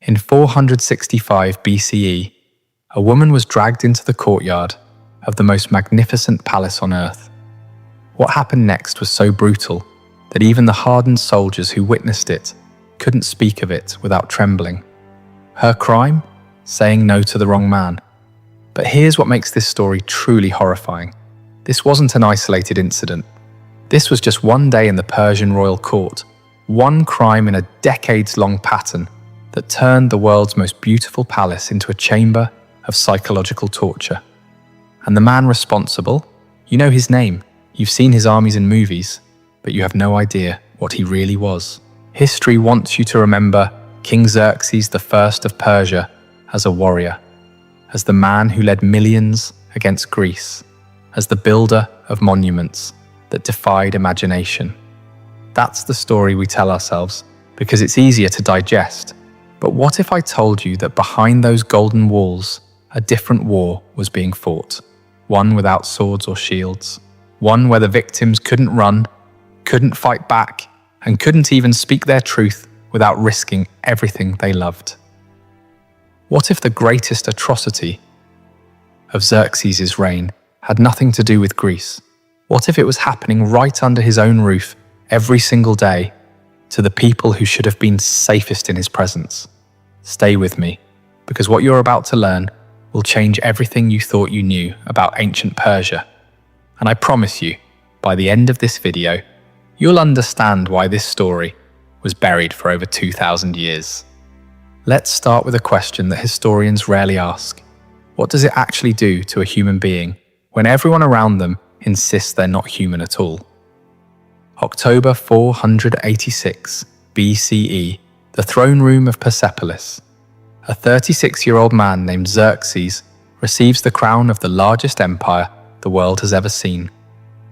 In 465 BCE, a woman was dragged into the courtyard of the most magnificent palace on earth. What happened next was so brutal that even the hardened soldiers who witnessed it couldn't speak of it without trembling. Her crime? Saying no to the wrong man. But here's what makes this story truly horrifying. This wasn't an isolated incident. This was just one day in the Persian royal court, one crime in a decades-long pattern that turned the world's most beautiful palace into a chamber of psychological torture. And the man responsible, you know his name, you've seen his armies in movies, but you have no idea what he really was. History wants you to remember King Xerxes I of Persia as a warrior, as the man who led millions against Greece, as the builder of monuments that defied imagination. That's the story we tell ourselves because it's easier to digest. But what if I told you that behind those golden walls, a different war was being fought? One without swords or shields. One where the victims couldn't run, couldn't fight back, and couldn't even speak their truth without risking everything they loved. What if the greatest atrocity of Xerxes' reign had nothing to do with Greece? What if it was happening right under his own roof every single day to the people who should have been safest in his presence? Stay with me, because what you're about to learn will change everything you thought you knew about ancient Persia. And I promise you, by the end of this video, you'll understand why this story was buried for over 2,000 years. Let's start with a question that historians rarely ask. What does it actually do to a human being when everyone around them insists they're not human at all? October 486 BCE, the throne room of Persepolis. A 36-year-old man named Xerxes receives the crown of the largest empire the world has ever seen.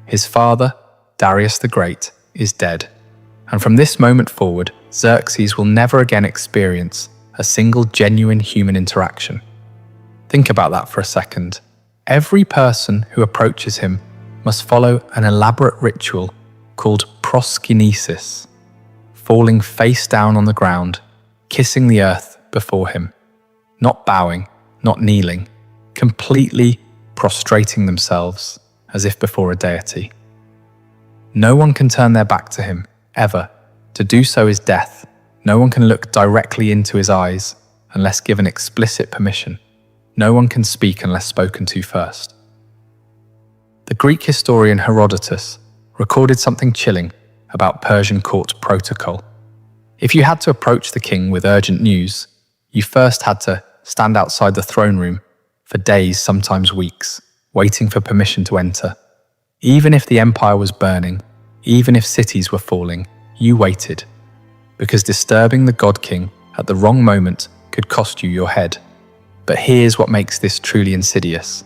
His father, Darius the Great, is dead. And from this moment forward, Xerxes will never again experience a single genuine human interaction. Think about that for a second. Every person who approaches him must follow an elaborate ritual called proskynesis, falling face down on the ground, kissing the earth before him, not bowing, not kneeling, completely prostrating themselves as if before a deity. No one can turn their back to him, ever. To do so is death. No one can look directly into his eyes unless given explicit permission. No one can speak unless spoken to first. The Greek historian Herodotus recorded something chilling about Persian court protocol. If you had to approach the king with urgent news, you first had to stand outside the throne room for days, sometimes weeks, waiting for permission to enter. Even if the empire was burning, even if cities were falling, you waited, because disturbing the god king at the wrong moment could cost you your head. But here's what makes this truly insidious.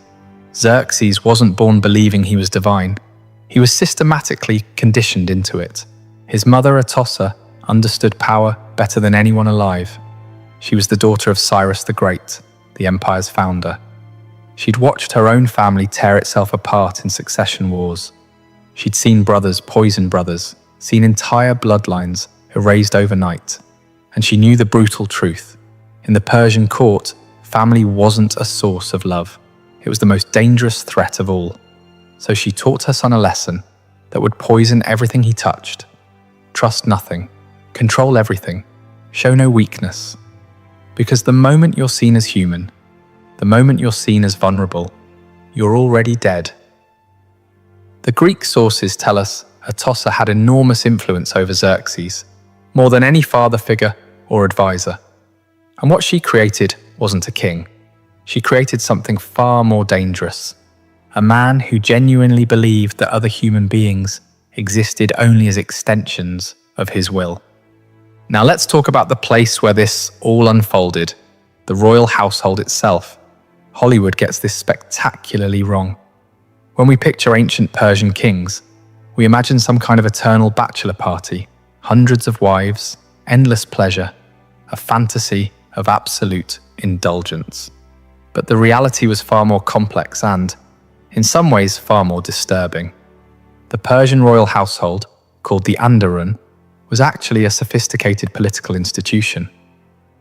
Xerxes wasn't born believing he was divine. He was systematically conditioned into it. His mother, Atossa, understood power better than anyone alive. She was the daughter of Cyrus the Great, the empire's founder. She'd watched her own family tear itself apart in succession wars. She'd seen brothers poison brothers, seen entire bloodlines erased overnight. And she knew the brutal truth. In the Persian court, family wasn't a source of love. It was the most dangerous threat of all. So she taught her son a lesson that would poison everything he touched. Trust nothing, control everything, show no weakness. Because the moment you're seen as human, the moment you're seen as vulnerable, you're already dead. The Greek sources tell us Atossa had enormous influence over Xerxes, more than any father figure or advisor. And what she created wasn't a king. She created something far more dangerous. A man who genuinely believed that other human beings existed only as extensions of his will. Now let's talk about the place where this all unfolded, the royal household itself. Hollywood gets this spectacularly wrong. When we picture ancient Persian kings, we imagine some kind of eternal bachelor party, hundreds of wives, endless pleasure, a fantasy of absolute indulgence. But the reality was far more complex and, in some ways, far more disturbing. The Persian royal household, called the Anderun, was actually a sophisticated political institution.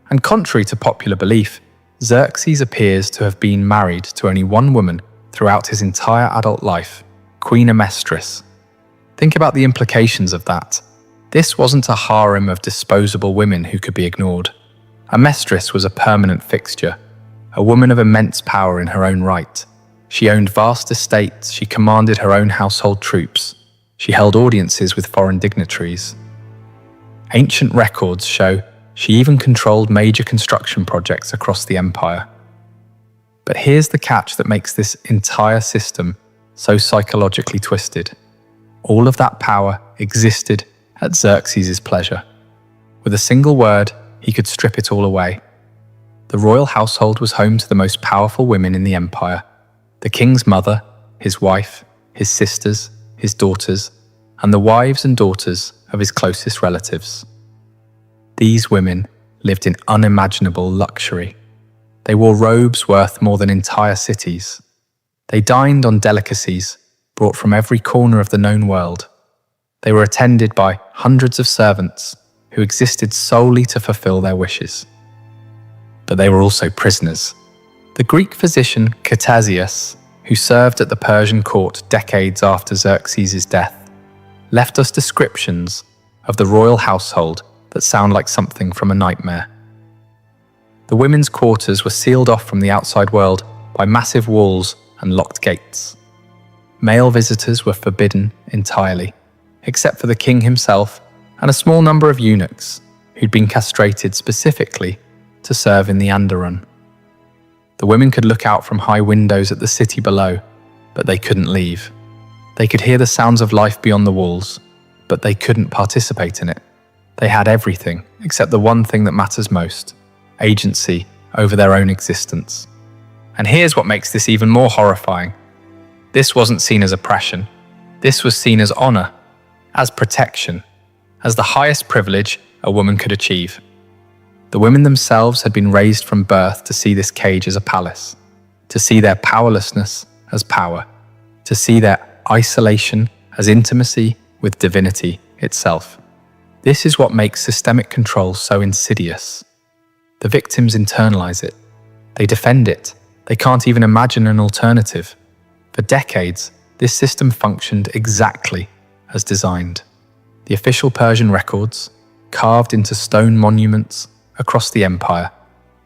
And contrary to popular belief, Xerxes appears to have been married to only one woman throughout his entire adult life, Queen Amestris. Think about the implications of that. This wasn't a harem of disposable women who could be ignored. Amestris was a permanent fixture, a woman of immense power in her own right. She owned vast estates, she commanded her own household troops, she held audiences with foreign dignitaries. Ancient records show she even controlled major construction projects across the empire. But here's the catch that makes this entire system so psychologically twisted. All of that power existed at Xerxes' pleasure. With a single word, he could strip it all away. The royal household was home to the most powerful women in the empire: the king's mother, his wife, his sisters, his daughters, and the wives and daughters of his closest relatives. These women lived in unimaginable luxury. They wore robes worth more than entire cities. They dined on delicacies brought from every corner of the known world. They were attended by hundreds of servants who existed solely to fulfill their wishes. But they were also prisoners. The Greek physician Ctesias, who served at the Persian court decades after Xerxes' death, left us descriptions of the royal household that sound like something from a nightmare. The women's quarters were sealed off from the outside world by massive walls and locked gates. Male visitors were forbidden entirely, except for the king himself and a small number of eunuchs who'd been castrated specifically to serve in the Anderun. The women could look out from high windows at the city below, but they couldn't leave. They could hear the sounds of life beyond the walls, but they couldn't participate in it. They had everything except the one thing that matters most: agency over their own existence. And here's what makes this even more horrifying. This wasn't seen as oppression. This was seen as honor, as protection, as the highest privilege a woman could achieve. The women themselves had been raised from birth to see this cage as a palace, to see their powerlessness as power, to see their isolation as intimacy with divinity itself. This is what makes systemic control so insidious. The victims internalize it. They defend it. They can't even imagine an alternative. For decades, this system functioned exactly as designed. The official Persian records, carved into stone monuments across the empire,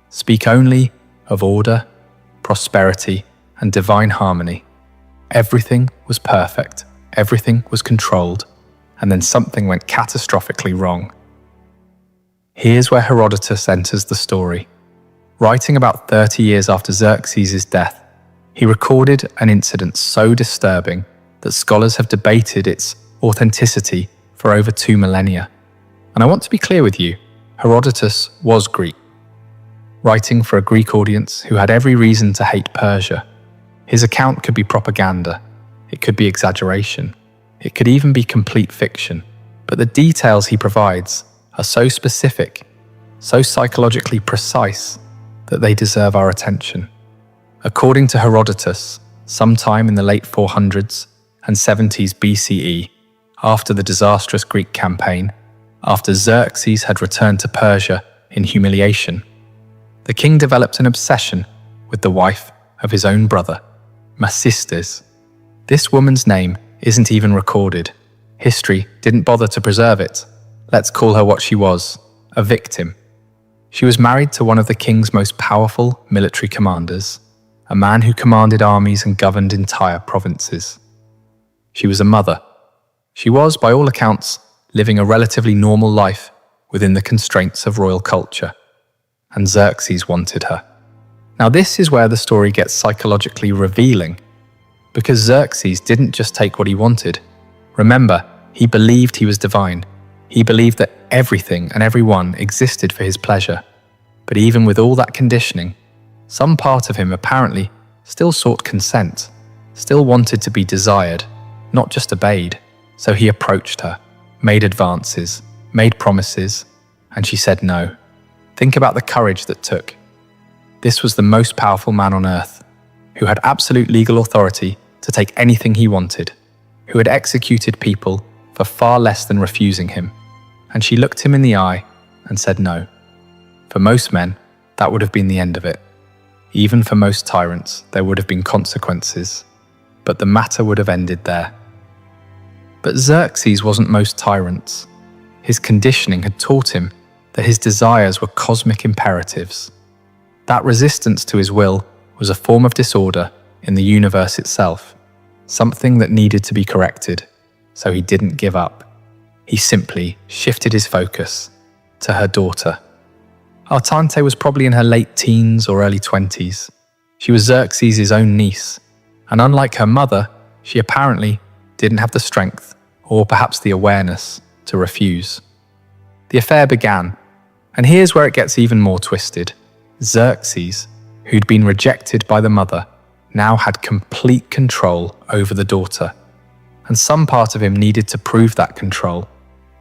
speak only of order, prosperity, and divine harmony. Everything was perfect. Everything was controlled. And then something went catastrophically wrong. Here's where Herodotus enters the story. Writing about 30 years after Xerxes' death, he recorded an incident so disturbing that scholars have debated its authenticity for over 2 millennia. And I want to be clear with you, Herodotus was Greek, writing for a Greek audience who had every reason to hate Persia. His account could be propaganda, it could be exaggeration, it could even be complete fiction, but the details he provides are so specific, so psychologically precise, that they deserve our attention. According to Herodotus, sometime in the late 400s and 70s BCE, after the disastrous Greek campaign, after Xerxes had returned to Persia in humiliation, the king developed an obsession with the wife of his own brother, Mistress. This woman's name isn't even recorded. History didn't bother to preserve it. Let's call her what she was, a victim. She was married to one of the king's most powerful military commanders, a man who commanded armies and governed entire provinces. She was a mother. She was, by all accounts, living a relatively normal life within the constraints of royal culture. And Xerxes wanted her. Now this is where the story gets psychologically revealing, because Xerxes didn't just take what he wanted. Remember, he believed he was divine. He believed that everything and everyone existed for his pleasure. But even with all that conditioning, some part of him apparently still sought consent, still wanted to be desired, not just obeyed. So he approached her, made advances, made promises, and she said no. Think about the courage that took. This was the most powerful man on earth, who had absolute legal authority to take anything he wanted, who had executed people for far less than refusing him. And she looked him in the eye and said no. For most men, that would have been the end of it. Even for most tyrants, there would have been consequences, but the matter would have ended there. But Xerxes wasn't most tyrants. His conditioning had taught him that his desires were cosmic imperatives. That resistance to his will was a form of disorder in the universe itself, something that needed to be corrected, so he didn't give up. He simply shifted his focus to her daughter. Artante was probably in her late teens or early 20s. She was Xerxes' own niece, and unlike her mother, she apparently didn't have the strength, or perhaps the awareness, to refuse. The affair began, and here's where it gets even more twisted. Xerxes, who'd been rejected by the mother, now had complete control over the daughter, and some part of him needed to prove that control,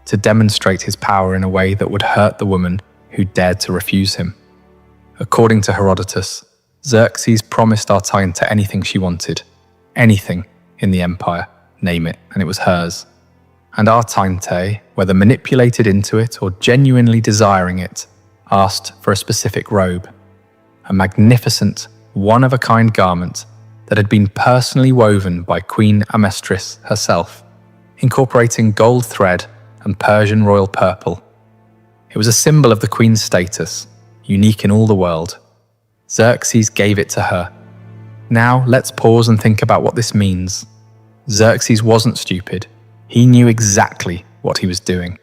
to demonstrate his power in a way that would hurt the woman who dared to refuse him. According to Herodotus, Xerxes promised Artante anything she wanted, anything in the empire, name it, and it was hers. And Artante, whether manipulated into it or genuinely desiring it, asked for a specific robe, a magnificent, one-of-a-kind garment that had been personally woven by Queen Amestris herself, incorporating gold thread and Persian royal purple. It was a symbol of the queen's status, unique in all the world. Xerxes gave it to her. Now let's pause and think about what this means. Xerxes wasn't stupid. He knew exactly what he was doing.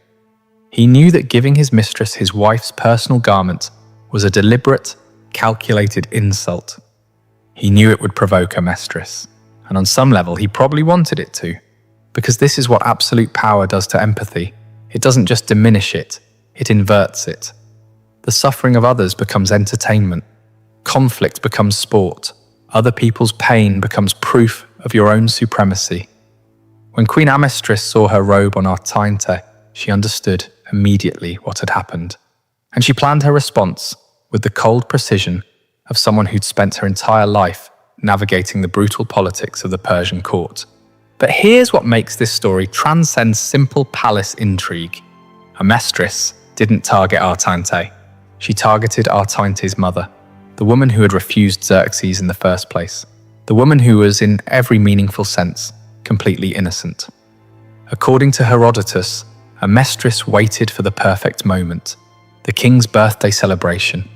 He knew that giving his mistress his wife's personal garment was a deliberate, calculated insult. He knew it would provoke Amestris, and on some level he probably wanted it to, because this is what absolute power does to empathy. It doesn't just diminish it, it inverts it. The suffering of others becomes entertainment. Conflict becomes sport. Other people's pain becomes proof of your own supremacy. When Queen Amestris saw her robe on Artante, she understood immediately what had happened, and she planned her response with the cold precision of someone who'd spent her entire life navigating the brutal politics of the Persian court. But here's what makes this story transcend simple palace intrigue. Amestris didn't target Artante. She targeted Artante's mother, the woman who had refused Xerxes in the first place, the woman who was, in every meaningful sense, completely innocent. According to Herodotus, Amestris waited for the perfect moment, the king's birthday celebration,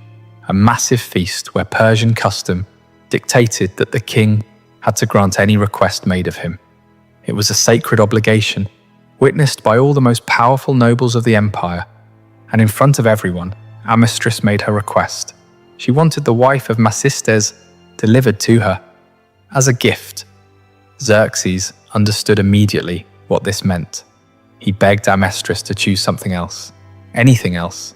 a massive feast where Persian custom dictated that the king had to grant any request made of him. It was a sacred obligation, witnessed by all the most powerful nobles of the empire, and in front of everyone, Amestris made her request. She wanted the wife of Mistress delivered to her as a gift. Xerxes understood immediately what this meant. He begged Amestris to choose something else, anything else.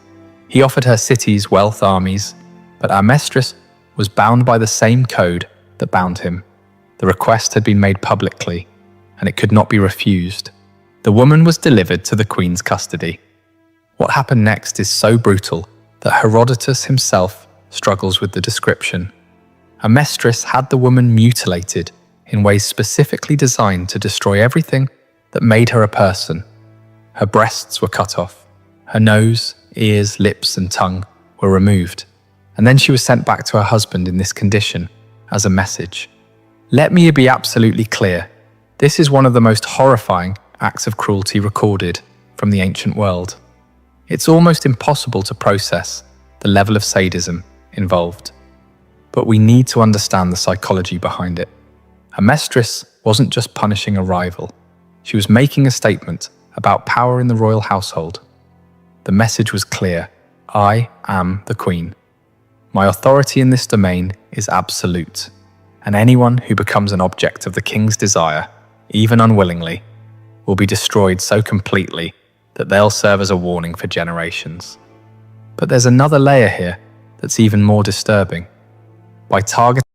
He offered her cities, wealth, armies, but Amestris was bound by the same code that bound him. The request had been made publicly, and it could not be refused. The woman was delivered to the queen's custody. What happened next is so brutal that Herodotus himself struggles with the description. Amestris had the woman mutilated in ways specifically designed to destroy everything that made her a person. Her breasts were cut off. Her nose, ears, lips, and tongue were removed. And then she was sent back to her husband in this condition as a message. Let me be absolutely clear. This is one of the most horrifying acts of cruelty recorded from the ancient world. It's almost impossible to process the level of sadism involved. But we need to understand the psychology behind it. Amestris wasn't just punishing a rival. She was making a statement about power in the royal household. The message was clear. I am the queen. My authority in this domain is absolute, and anyone who becomes an object of the king's desire, even unwillingly, will be destroyed so completely that they'll serve as a warning for generations. But there's another layer here that's even more disturbing. By targeting